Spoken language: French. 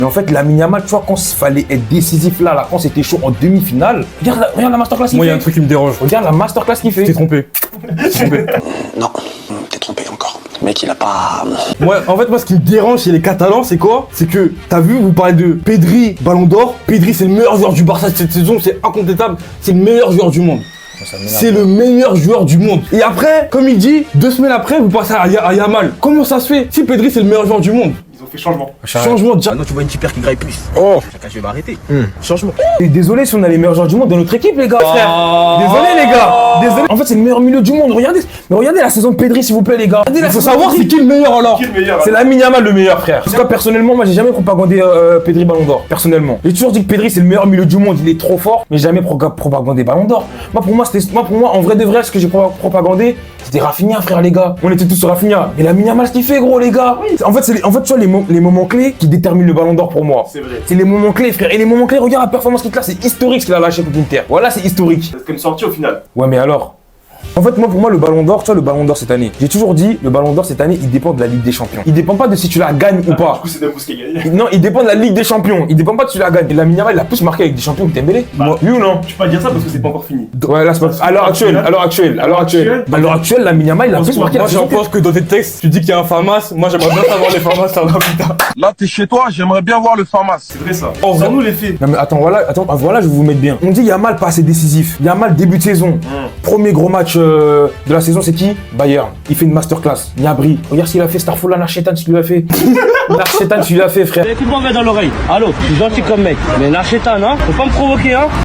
Mais en fait, Lamine Yamal, tu vois, quand il fallait être décisif là, quand c'était chaud en demi-finale, regarde la masterclass qu'il fait. Moi, il y a un truc qui me dérange. Regarde la masterclass qu'il fait. T'es trompé. Non, t'es trompé encore. Le mec, il a pas... Moi, en fait, moi, ce qui me dérange chez les Catalans, c'est quoi? C'est que, t'as vu, vous parlez de Pedri, Ballon d'Or. Pedri, c'est le meilleur joueur du Barça cette saison, c'est incontestable. C'est le meilleur joueur du monde. C'est le meilleur joueur du monde. Et après, comme il dit, 2 semaines après, vous passez à Yamal. Comment ça se fait? Si Pedri, c'est le meilleur joueur du monde. Ils ont fait changement. Changement déjà. Maintenant, tu vois une super qui graille plus. Oh. Chacun, je vais m'arrêter. Changement. Et désolé si on a les meilleurs joueurs du monde dans notre équipe, les gars, frère. Désolé, les gars. Désolé. En fait, c'est le meilleur milieu du monde. Regardez la saison de Pedri, s'il vous plaît, les gars. Il faut savoir c'est qui le meilleur alors. Qui est le meilleur? C'est Lamine Yamal le meilleur, frère. En tout cas, personnellement, moi, j'ai jamais propagandé Pedri Ballon d'Or. Personnellement, j'ai toujours dit que Pedri c'est le meilleur milieu du monde. Il est trop fort, mais jamais propagandé Ballon d'Or. Moi, pour moi, en vrai de vrai, ce que j'ai propagandé, c'était Rafinha, frère, les gars. On était tous sur Rafinha. Mais Lamine Yamal, ce qu'il fait, gros, les gars. En fait, tu vois les moments clés qui déterminent le Ballon d'Or pour moi. C'est vrai. C'est les moments clés, frère. Et les moments clés, regarde la performance qu'il a, c'est historique ce qu'il a lâché contre l'Inter. Voilà, c'est historique. C'est une sortie au final. Ouais, mais alors? En fait, pour moi, le Ballon d'Or, tu vois, le Ballon d'Or cette année, j'ai toujours dit, le Ballon d'Or cette année, il dépend de la Ligue des Champions. Il dépend pas de si tu la gagnes ou Du pas. coup, c'est Dembélé qui a gagné. Non, il dépend de la Ligue des Champions. Il dépend pas de si tu la gagnes. Et Lamine Yamal, il a plus marqué avec des champions que Dembélé. Oui ou non? Je peux pas dire ça parce que c'est pas encore fini. Ouais, là, c'est pas... À l'heure actuelle, Lamine Yamal, il a plus marqué Moi, avec des j'en champions. pense que dans tes textes, tu dis qu'il y a un Famas. Moi, j'aimerais bien savoir les Famas, ça va putain. Là, t'es chez toi, j'aimerais bien voir le Famas. C'est vrai ça. Oh, Sans nous les faits. Non mais attends, voilà, je vais vous mettre bien. On dit Yamal pas assez décisif. Yamal début de saison. Premier gros match de la saison, c'est qui? Bayern. Il fait une masterclass. Niabri. Regarde ce qu'il a fait, Starfola, Narchetan, ce qu'il lui a fait. Narchetan, ce qu'il lui a fait, frère. Écoute-moi dans l'oreille. Allô, je suis gentil comme mec. Mais Narchetan, hein, faut pas me provoquer, hein.